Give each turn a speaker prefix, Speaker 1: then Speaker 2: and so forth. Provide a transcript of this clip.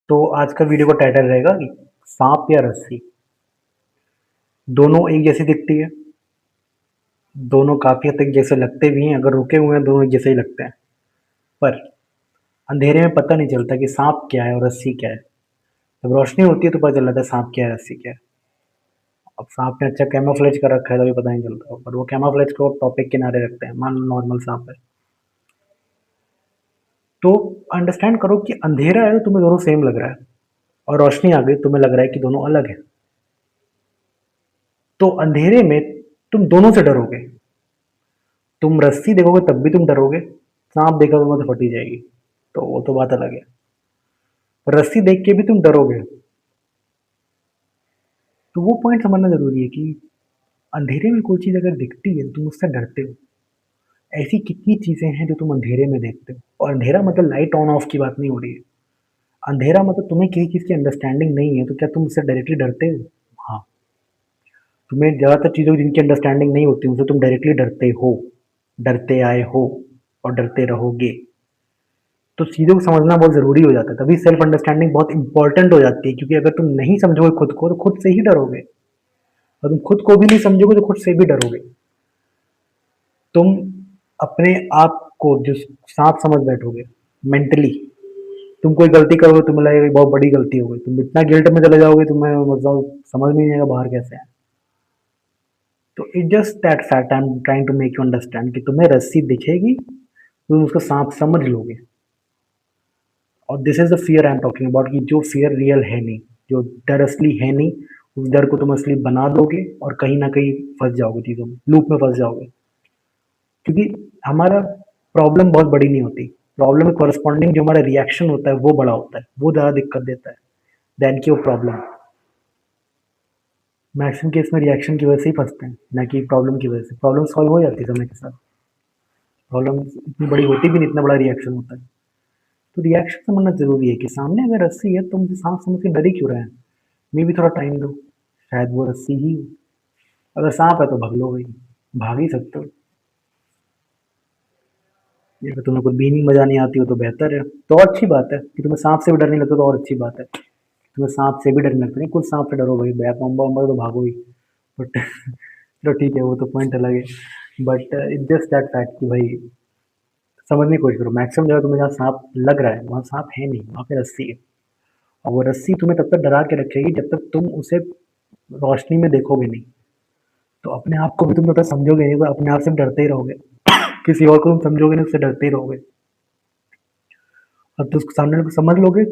Speaker 1: तो आज का वीडियो का टाइटल रहेगा कि सांप या रस्सी। दोनों एक जैसी दिखती है, दोनों काफी हद तक जैसे लगते भी हैं, अगर रुके हुए हैं दोनों एक जैसे ही लगते हैं। पर अंधेरे में पता नहीं चलता कि सांप क्या है और रस्सी क्या है। जब रोशनी होती है तो पता चल जाता है सांप क्या है रस्सी क्या है। अब सांप ने अच्छा कैमोफ्लेज कर रखा है तभी पता नहीं चलता, पर वो कैमोफ्लेज को टॉपिक किनारे रखते हैं, मान लो नॉर्मल सांप है। तो अंडरस्टैंड करो कि अंधेरा है तो तुम्हें दोनों सेम लग रहा है, और रोशनी आ गई तुम्हें लग रहा है कि दोनों अलग है। तो अंधेरे में तुम दोनों से डरोगे। तुम रस्सी देखोगे तब भी तुम डरोगे, सांप देखा तो फटी जाएगी, तो वो तो बात अलग है। पर रस्सी देख के भी तुम डरोगे। तो वो पॉइंट समझना जरूरी है कि अंधेरे में कोई चीज अगर दिखती है तो तुम उससे डरते हो। ऐसी कितनी चीजें हैं जो तुम अंधेरे में देखते हो, और अंधेरा मतलब लाइट ऑन ऑफ की बात नहीं हो रही है। अंधेरा मतलब तुम्हें किसी चीज की अंडरस्टैंडिंग नहीं है तो क्या तुम उससे डायरेक्टली डरते हो? हाँ। तुम्हें ज्यादातर चीजों की जिनकी अंडरस्टैंडिंग नहीं होती उनसे तुम डायरेक्टली डरते हो, डरते आए हो, और डरते रहोगे। तो चीज़ों को समझना बहुत ज़रूरी हो जाता है, तभी सेल्फ अंडरस्टैंडिंग बहुत इंपॉर्टेंट हो जाती है, क्योंकि अगर तुम नहीं समझोगे खुद को तो खुद से ही डरोगे, और तुम खुद को भी नहीं समझोगे तो खुद से भी डरोगे। तुम अपने आप को जो सांप समझ बैठोगे मेंटली। तुम कोई गलती करोगे तुम्हें लगेगा कि बहुत बड़ी गलती हो गई, तुम इतना गिल्ट में चले जाओगे, तुम्हें मतलब समझ में नहीं आएगा बाहर कैसे है। तो it just that fact I am trying to make you understand कि तुम्हें रस्सी दिखेगी तुम उसको सांप समझ लोगे। और this is the fear I am talking about, कि जो फियर रियल है नहीं, जो डर असली है नहीं, उस डर को तुम असली बना दोगे और कहीं ना कहीं फंस जाओगे, चीज़ों में लूप में फंस जाओगे। क्योंकि हमारा प्रॉब्लम बहुत बड़ी नहीं होती, प्रॉब्लम में कॉरस्पॉन्डिंग जो हमारा रिएक्शन होता है वो बड़ा होता है, वो ज़्यादा दिक्कत देता है देन की वो प्रॉब्लम। मैक्सिमम केस में रिएक्शन की वजह से ही फंसते हैं, ना कि प्रॉब्लम की वजह से। प्रॉब्लम सॉल्व हो जाती है समय के साथ, प्रॉब्लम इतनी बड़ी होती भी नहीं, इतना बड़ा रिएक्शन होता है। तो रिएक्शन समझना जरूरी है कि सामने अगर रस्सी है तुम सांप समझ के डर ही क्यों रहे हैं। मे भी थोड़ा टाइम दो, शायद वो रस्सी ही हो। अगर सांप है तो भाग लो भाई, भाग ही सकते हो। ये अगर तुम्हें कुछ बीनिंग बजानी आती हो तो बेहतर है, तो और अच्छी बात है कि तुम्हें सांप से भी डर नहीं लगता, तो और अच्छी बात है। तुम्हें सांप से भी डर नहीं लगता, नहीं कुछ सांप से डरो भाई, बैक बम्बा वम्बा तो भागो ही। बट चलो ठीक है, वो तो पॉइंट अलग है। But it just that fact कि भाई समझने की कोशिश करो, मैक्सिमम जगह तुम्हें जहाँ सांप लग रहा है वहाँ सांप है नहीं, वहाँ पे रस्सी है। और वो रस्सी तुम्हें तब तक डरा के रखेगी जब तक तुम उसे रोशनी में देखोगे नहीं। तो अपने आप को भी तुम तब तक समझोगे नहीं, तो अपने आप से डरते ही रहोगे। किसी और को तुम समझोगे नहीं, उससे डरते ही रहोगे। अब तो उसको सामने वाले को समझ लोगे